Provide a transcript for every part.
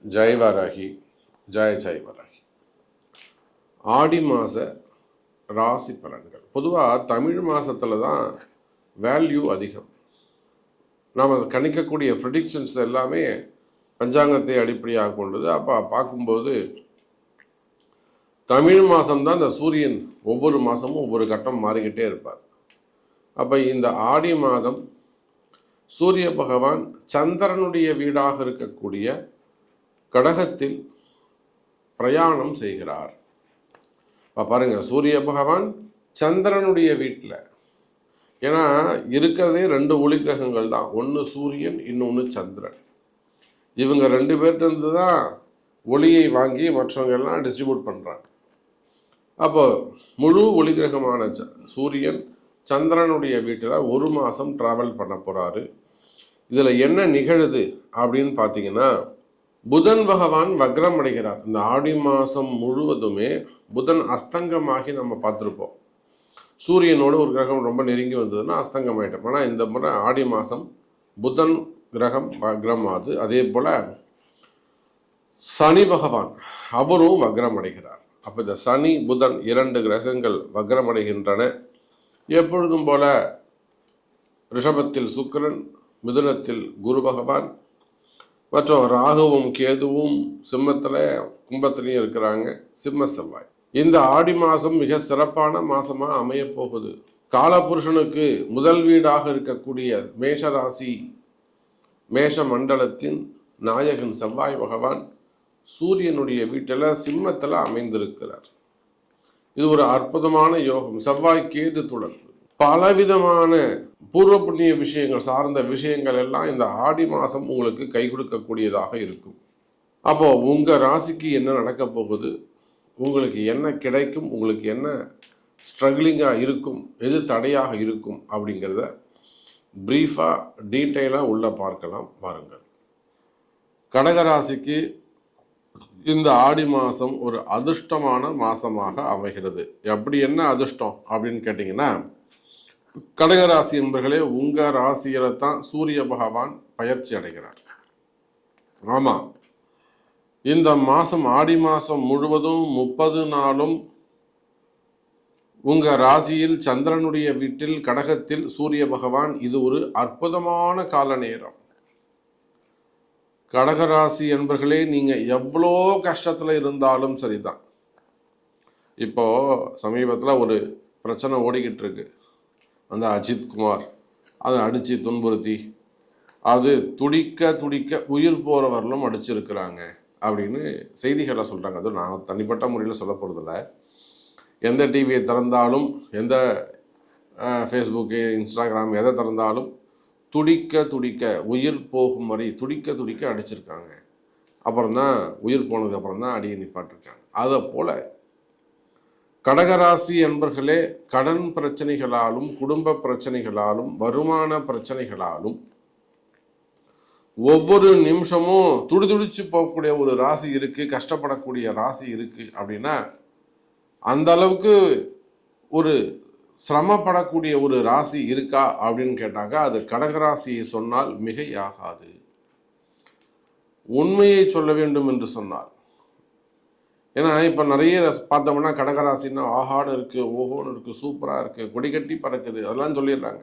ஜெய் வராகி, ஜெய் வராகி. ஆடி மாத ராசி பலன்கள். பொதுவாக தமிழ் மாதத்தில் தான் வேல்யூ அதிகம். நாம் கணிக்கக்கூடிய ப்ரெடிக்ஷன்ஸ் எல்லாமே பஞ்சாங்கத்தை அடிப்படையாக கொண்டது. அப்போ பார்க்கும்போது தமிழ் மாதம்தான் இந்த சூரியன் ஒவ்வொரு மாதமும் ஒவ்வொரு கட்டம் மாறிக்கிட்டே இருப்பார். அப்போ இந்த ஆடி மாதம் சூரிய பகவான் சந்திரனுடைய வீடாக இருக்கக்கூடிய கடகத்தில் பிரயாணம் செய்கிறார். பாருங்க, சூரிய பகவான் சந்திரனுடைய வீட்டில். ஏன்னா இருக்கிறதே 2 ஒளி கிரகங்கள் தான், ஒன்று சூரியன், இன்னொன்று சந்திரன். இவங்க 2 பேர்கிட்ட தான் ஒளியை வாங்கி மற்றவங்க எல்லாம் டிஸ்ட்ரிபியூட் பண்ணுறாங்க. அப்போ முழு ஒளி கிரகமான சூரியன் சந்திரனுடைய வீட்டில் 1 மாதம் ட்ராவல் பண்ண போகிறாரு. இதில் என்ன நிகழுது அப்படின்னு பார்த்தீங்கன்னா, புதன் பகவான் வக்ரம் அடைகிறார். இந்த ஆடி மாதம் முழுவதுமே புதன் அஸ்தங்கமாகி நம்ம பார்த்துருப்போம். சூரியனோடு ஒரு கிரகம் ரொம்ப நெருங்கி வந்ததுன்னா அஸ்தங்கம் ஆகிட்டோம். ஆனால் இந்த முறை ஆடி மாதம் புதன் கிரகம் வக்ரம் ஆகுது. அதே போல் சனி பகவான் அவரும் வக்ரம் அடைகிறார். அப்போ இந்த சனி புதன் 2 கிரகங்கள் வக்ரம் அடைகின்றன. எப்பொழுதும் போல ரிஷபத்தில் சுக்கிரன், மிதுனத்தில் குரு பகவான், மற்றும் ராகுவும் கேதுவும் சிம்மத்தில் கும்பத்திலையும் இருக்கிறாங்க. சிம்ம செவ்வாய். இந்த ஆடி மாதம் மிக சிறப்பான மாதமாக அமைய போகுது. காலபுருஷனுக்கு முதல் வீடாக இருக்கக்கூடிய மேஷ ராசி, மேஷ மண்டலத்தின் நாயகன் செவ்வாய் பகவான் சூரியனுடைய வீட்டில் சிம்மத்தில் அமைந்திருக்கிறார். இது ஒரு அற்புதமான யோகம். செவ்வாய் கேது தொடர்பு, பலவிதமான பூர்வ புண்ணிய விஷயங்கள் சார்ந்த விஷயங்கள் எல்லாம் இந்த ஆடி மாதம் உங்களுக்கு கை கொடுக்கக்கூடியதாக இருக்கும். அப்போ உங்க ராசிக்கு என்ன நடக்க போகுது, உங்களுக்கு என்ன கிடைக்கும், உங்களுக்கு என்ன ஸ்ட்ரகிளிங்காக இருக்கும், எது தடையாக இருக்கும் அப்படிங்கிறத பிரீஃபாக டீட்டெயிலாக உள்ள பார்க்கலாம். பாருங்கள். கடகராசிக்கு இந்த ஆடி மாதம் ஒரு அதிர்ஷ்டமான மாதமாக அமைகிறது. அப்படி என்ன அதிர்ஷ்டம் அப்படின்னு கேட்டிங்கன்னா, கடகராசி என்பர்களே, உங்க ராசியில தான் சூரிய பகவான் பயிற்சி அடைகிறார். ஆமா, இந்த மாசம் ஆடி மாசம் முழுவதும் 30 நாளும் உங்க ராசியில் சந்திரனுடைய வீட்டில் கடகத்தில் சூரிய பகவான். இது ஒரு அற்புதமான கால நேரம். கடகராசி என்பர்களே, நீங்க எவ்வளோ கஷ்டத்துல இருந்தாலும் சரிதான். இப்போ சமீபத்தில் ஒரு பிரச்சனை ஓடிக்கிட்டு இருக்கு. அந்த அஜித் குமார் அதை அடித்து துன்புறுத்தி அது துடிக்க துடிக்க உயிர் போகிறவர்களும் அடிச்சிருக்கிறாங்க அப்படின்னு செய்திகளை சொல்கிறாங்க. அது நான் தனிப்பட்ட முறையில் சொல்ல போகிறதில்ல. எந்த டிவியை திறந்தாலும், எந்த ஃபேஸ்புக்கு, இன்ஸ்டாகிராம் எதை திறந்தாலும் துடிக்க துடிக்க உயிர் போகும் வரை துடிக்க துடிக்க அடிச்சிருக்காங்க. அப்புறம் தான் உயிர் போனதுக்கப்புறம் தான் அடியை நிப்பாட்டிருக்காங்க. அதை போல் கடகராசி என்பர்களே, கடன் பிரச்சனைகளாலும், குடும்ப பிரச்சனைகளாலும், வருமான பிரச்சனைகளாலும் ஒவ்வொரு நிமிஷமும் துடிதுடிச்சு போகக்கூடிய ஒரு ராசி இருக்கு, கஷ்டப்படக்கூடிய ராசி இருக்கு. அப்படின்னா அந்த அளவுக்கு ஒரு சிரமப்படக்கூடிய ஒரு ராசி இருக்கா அப்படின்னு கேட்டாங்க, அது கடகராசியை சொன்னால் மிகையாகாது. உண்மையை சொல்ல வேண்டும் என்று சொன்னார். ஏன்னா இப்போ நிறைய பார்த்தோம்னா கடகராசின்னா ஆஹான்னு இருக்குது, ஓஹோன்னு இருக்குது, சூப்பராக இருக்குது, கொடி கட்டி பறக்குது, அதெல்லாம் சொல்லிடுறாங்க.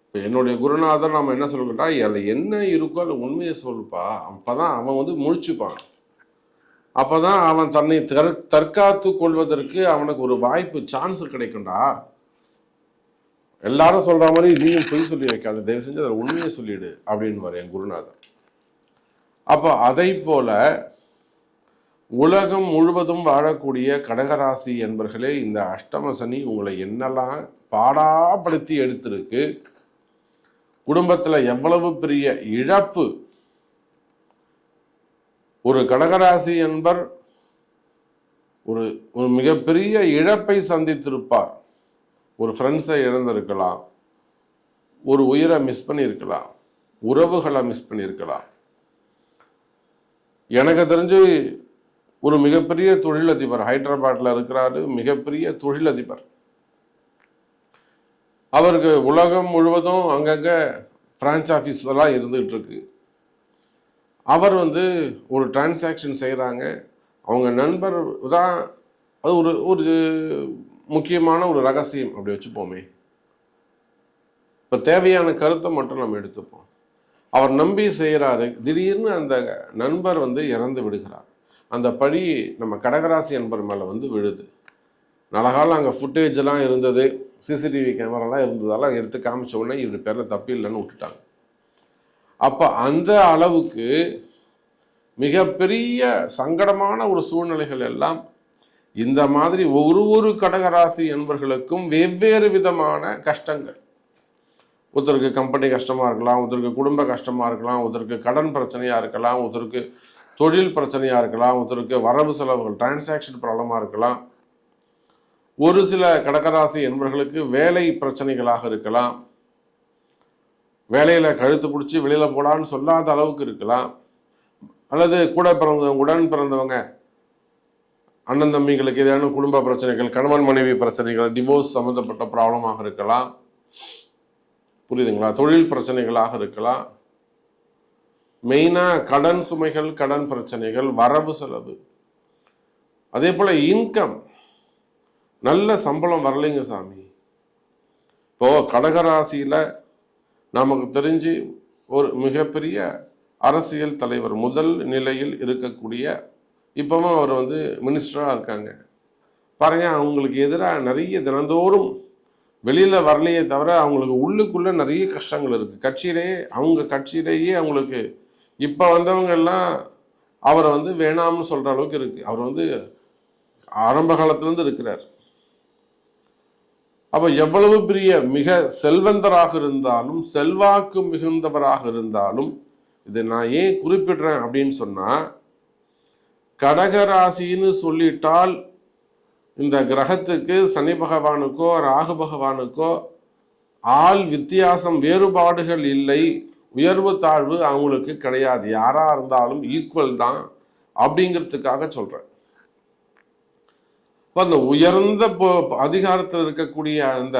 இப்போ என்னுடைய குருநாதர் நம்ம என்ன சொல்லிக்கிட்டா, அதில் என்ன இருக்கோ அதில் உண்மையை சொல்லுப்பா, அப்போ தான் அவன் முழிச்சுப்பான். அப்போ தான் அவன் தன்னை தற்காத்து கொள்வதற்கு அவனுக்கு ஒரு வாய்ப்பு, சான்ஸ் கிடைக்கும்டா. எல்லாரும் சொல்கிற மாதிரி இதையும் பொய் சொல்லி வைக்காது, தயவு செஞ்சு அதில் உண்மையை சொல்லிடு அப்படின்னு என் குருநாதர். அப்போ அதை போல உலகம் முழுவதும் வாழக்கூடிய கடகராசி என்பர்களே, இந்த அஷ்டம சனி உங்களை என்னெல்லாம் பாடாப்படுத்தி எடுத்திருக்கு, குடும்பத்தில் எவ்வளவு பெரிய இழப்பு. ஒரு கடகராசி என்பர் ஒரு ஒரு மிகப்பெரிய இழப்பை சந்தித்திருப்பார். ஒரு ஃப்ரெண்ட்ஸை இழந்திருக்கலாம், ஒரு உயிரை மிஸ் பண்ணியிருக்கலாம், உறவுகளை மிஸ் பண்ணியிருக்கலாம். எனக்கு தெரிஞ்சு ஒரு மிகப்பெரிய தொழிலதிபர் ஹைதராபாத்தில் இருக்கிறாரு, மிகப்பெரிய தொழிலதிபர். அவருக்கு உலகம் முழுவதும் அங்கங்கே பிரான்ச் ஆஃபீஸ் எல்லாம் இருந்துகிட்டு இருக்கு. அவர் வந்து ஒரு டிரான்சாக்ஷன் செய்கிறாங்க, அவங்க நண்பர் தான். அது ஒரு ஒரு முக்கியமான ஒரு ரகசியம் அப்படி வச்சுப்போமே. இப்போ தேவையான கருத்தை மட்டும் நம்ம எடுத்துப்போம். அவர் நம்பி செய்கிறாரு, திடீர்னு அந்த நண்பர் வந்து இறந்து விடுகிறார். அந்த பழி நம்ம கடகராசி நண்பர் மேலே வந்து விழுது. நல்ல காலம் அங்கே ஃபுட்டேஜெல்லாம் இருந்தது, சிசிடிவி கேமராலாம் இருந்ததெல்லாம் எடுத்து காமிச்ச உடனே இவர் பேரில் தப்பு இல்லைன்னு விட்டுட்டாங்க. அப்போ அந்த அளவுக்கு மிகப்பெரிய சங்கடமான ஒரு சூழ்நிலைகள் எல்லாம் இந்த மாதிரி ஒரு கடகராசி என்பவர்களுக்கும் வெவ்வேறு விதமான கஷ்டங்கள். ஒருத்தருக்கு கம்பெனி கஷ்டமாக இருக்கலாம், ஒருத்தருக்கு குடும்ப கஷ்டமாக இருக்கலாம், ஒருத்தருக்கு கடன் பிரச்சனையாக இருக்கலாம், ஒருத்தருக்கு தொழில் பிரச்சனையாக இருக்கலாம், ஒருத்தருக்கு வரவு செலவுகள் டிரான்சாக்ஷன் ப்ராப்ளமாக இருக்கலாம். ஒரு சில கடகராசி என்பவர்களுக்கு வேலை பிரச்சனைகளாக இருக்கலாம், வேலையில் கழுத்து பிடிச்சி வெளியில் போடான்னு சொல்லாத அளவுக்கு இருக்கலாம். அல்லது கூட பிறந்தவங்க, உடன் பிறந்தவங்க, அண்ணன் தம்பிகளுக்கு ஏதான குடும்ப பிரச்சனைகள், கணவன் மனைவி பிரச்சனைகள், டிவோர்ஸ் சம்மந்தப்பட்ட ப்ராப்ளமாக இருக்கலாம். புரியுதுங்களா? தொழில் பிரச்சனைகளாக இருக்கலாம். மெயினாக கடன் சுமைகள், கடன் பிரச்சனைகள், வரவு செலவு. அதே போல் இன்கம், நல்ல சம்பளம் வரலைங்க சாமி. இப்போ கடகராசியில் நமக்கு தெரிஞ்சு ஒரு மிகப்பெரிய அரசியல் தலைவர், முதல் நிலையில் இருக்கக்கூடிய, இப்பவும் அவர் வந்து மினிஸ்டராக இருக்காங்க பாருங்க. அவங்களுக்கு எதிராக நிறைய தினந்தோறும் வெளியில் வரலையே தவிர அவங்களுக்கு உள்ளுக்குள்ளே நிறைய கஷ்டங்கள் இருக்குது. அவங்க கட்சியிலேயே அவங்களுக்கு இப்போ வந்தவங்க எல்லாம் அவரை வந்து வேணாம்னு சொல்கிற அளவுக்கு இருக்குது. அவர் வந்து ஆரம்ப காலத்துலேருந்து இருக்கிறார். அப்போ எவ்வளவு பெரிய மிக செல்வந்தராக இருந்தாலும், செல்வாக்கு மிகுந்தவராக இருந்தாலும், இதை நான் ஏன் குறிப்பிடுறேன் அப்படின்னு சொன்னால், கடகராசின்னு சொல்லிட்டால் இந்த கிரகத்துக்கு சனி பகவானுக்கோ ராகு பகவானுக்கோ ஆள் வித்தியாசம், வேறுபாடுகள் இல்லை, உயர்வு தாழ்வு அவங்களுக்கு கிடையாது. யாரா இருந்தாலும் ஈக்குவல் தான் அப்படிங்கிறதுக்காக சொல்றேன். அந்த உயர்ந்த அதிகாரத்தில் இருக்கக்கூடிய அந்த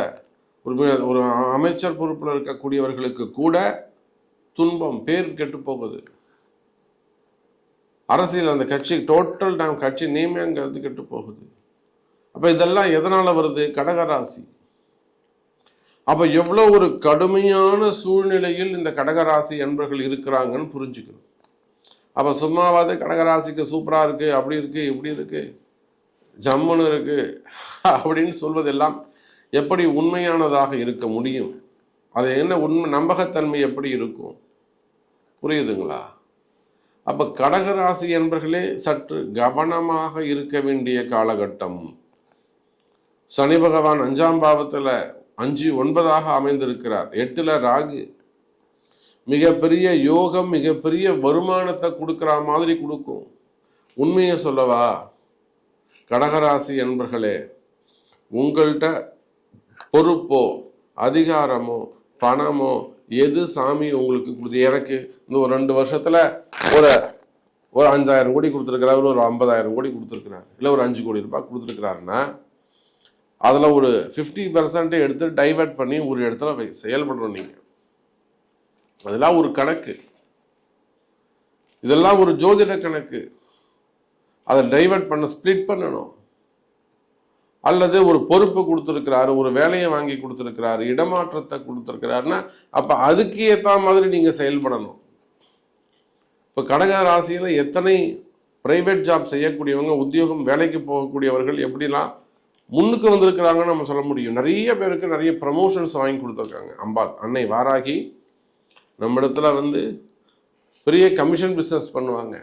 ஒரு அமைச்சர் பொறுப்பில் இருக்கக்கூடியவர்களுக்கு கூட துன்பம், பேர் கெட்டு போகுது. அரசியல் அந்த கட்சி டோட்டல் கட்சி நேமே அங்கே கெட்டு போகுது. அப்ப இதெல்லாம் எதனால வருது? கடகராசி. அப்ப எவ்வளவு ஒரு கடுமையான சூழ்நிலையில் இந்த கடகராசி என்பவர்கள் இருக்கிறாங்கன்னு புரிஞ்சுக்கணும். அப்ப சும்மாவாது கடகராசிக்கு சூப்பரா இருக்கு, அப்படி இருக்கு, இப்படி இருக்கு, ஜம்முன்னு இருக்கு அப்படின்னு சொல்வதெல்லாம் எப்படி உண்மையானதாக இருக்க முடியும்? அது என்ன உண்மை, நம்பகத்தன்மை எப்படி இருக்கும்? புரியுதுங்களா? அப்ப கடகராசி என்பவர்களே சற்று கவனமாக இருக்க வேண்டிய காலகட்டம். சனி பகவான் 5ஆம் பாவத்தில் 5, 9ஆக அமைந்திருக்கிறார். 8ல் ராகு. மிகப்பெரிய யோகம், மிகப்பெரிய வருமானத்தை கொடுக்குற மாதிரி கொடுக்கும். உண்மையை சொல்லவா கடகராசி என்பர்களே, உங்கள்கிட்ட பொறுப்போ அதிகாரமோ பணமோ எது சாமி உங்களுக்கு கொடுத்து, எனக்கு இந்த ஒரு 2 வருஷத்துல ஒரு 5,000 கோடி கொடுத்துருக்கிறார், ஒரு 50,000 கோடி கொடுத்துருக்கிறார், இல்லை ஒரு 5 கோடி ரூபாய் கொடுத்துருக்கிறாருன்னா அதில் ஒரு 50% எடுத்து டைவெர்ட் பண்ணி ஒரு இடத்துல செயல்படுறோம். நீங்கள் அதெல்லாம் ஒரு கணக்கு, இதெல்லாம் ஒரு ஜோதிட கணக்கு. அதை டைவெர்ட் பண்ண, ஸ்பிளிட் பண்ணணும். அல்லது ஒரு பொறுப்பு கொடுத்துருக்கிறாரு, ஒரு வேலையை வாங்கி கொடுத்துருக்கிறாரு, இடமாற்றத்தை கொடுத்துருக்கிறாருன்னா அப்போ அதுக்கு ஏற்ற மாதிரி நீங்கள் செயல்படணும். இப்போ கடக ராசியில் எத்தனை பிரைவேட் ஜாப் செய்யக்கூடியவங்க, உத்தியோகம் வேலைக்கு போகக்கூடியவர்கள் எப்படிலாம் முன்னுக்கு வந்திருக்கிறாங்கன்னு நம்ம சொல்ல முடியும். நிறைய பேருக்கு நிறைய ப்ரமோஷன்ஸ் வாங்கி கொடுத்துருக்காங்க. அம்பாள் அன்னை வாராகி நம்ம இடத்துல வந்து பெரிய கமிஷன் பிஸ்னஸ் பண்ணுவாங்க.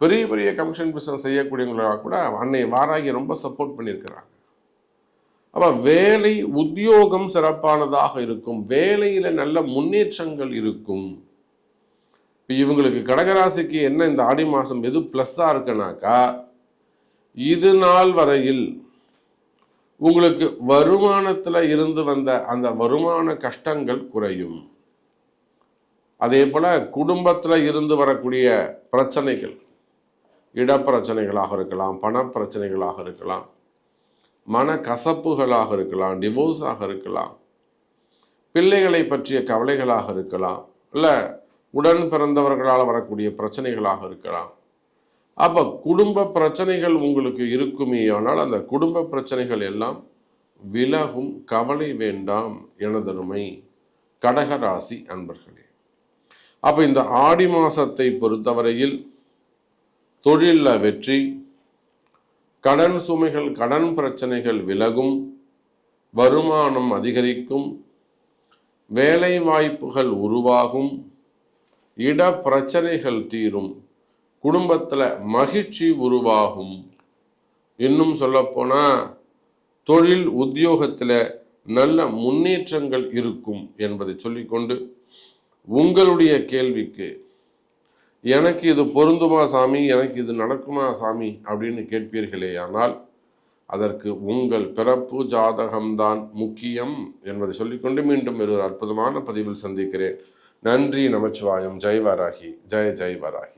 பெரிய பெரிய கமிஷன் பிஸ்னஸ் செய்யக்கூடியவங்களாக கூட அன்னை வாராகி ரொம்ப சப்போர்ட் பண்ணியிருக்கிறாங்க. அப்போ வேலை உத்தியோகம் சிறப்பானதாக இருக்கும், வேலையில் நல்ல முன்னேற்றங்கள் இருக்கும். இப்போ இவங்களுக்கு கடகராசிக்கு என்ன இந்த ஆடி மாதம் எது ப்ளஸ்ஸாக இருக்குனாக்கா, இது நாள் வரையில் உங்களுக்கு வருமானத்தில் இருந்து வந்த அந்த வருமான கஷ்டங்கள் குறையும். அதே போல் குடும்பத்தில் இருந்து வரக்கூடிய பிரச்சனைகள், இடப்பிரச்சனைகளாக இருக்கலாம், பணப்பிரச்சனைகளாக இருக்கலாம், மன கசப்புகளாக இருக்கலாம், டிவோர்ஸாக இருக்கலாம், பிள்ளைகளை பற்றிய கவலைகளாக இருக்கலாம், இல்லை உடன் பிறந்தவர்களால் வரக்கூடிய பிரச்சனைகளாக இருக்கலாம். அப்போ குடும்ப பிரச்சனைகள் உங்களுக்கு இருக்குமே, ஆனால் அந்த குடும்ப பிரச்சனைகள் எல்லாம் விலகும். கவலை வேண்டாம் எனதருமை கடகராசி அன்பர்களே. அப்போ இந்த ஆடி மாசத்தை பொறுத்தவரையில் தொழிலில் வெற்றி, கடன் சுமைகள் கடன் பிரச்சனைகள் விலகும், வருமானம் அதிகரிக்கும், வேலை வாய்ப்புகள் உருவாகும், இட பிரச்சனைகள் தீரும், குடும்பத்தில் மகிழ்ச்சி உருவாகும். இன்னும் சொல்லப்போனா தொழில் உத்தியோகத்தில் நல்ல முன்னேற்றங்கள் இருக்கும் என்பதை சொல்லிக்கொண்டு, உங்களுடைய கேள்விக்கு எனக்கு இது பொருந்துமா சாமி, எனக்கு இது நடக்குமா சாமி அப்படின்னு கேட்பீர்களே, ஆனால் அதற்கு உங்கள் பிறப்பு ஜாதகம்தான் முக்கியம் என்பதை சொல்லிக்கொண்டு மீண்டும் ஒரு அற்புதமான பதிவில் சந்திக்கிறேன். நன்றி, நமச்சிவாயம். ஜெய் வராகி, ஜெய் ஜெய் வராகி.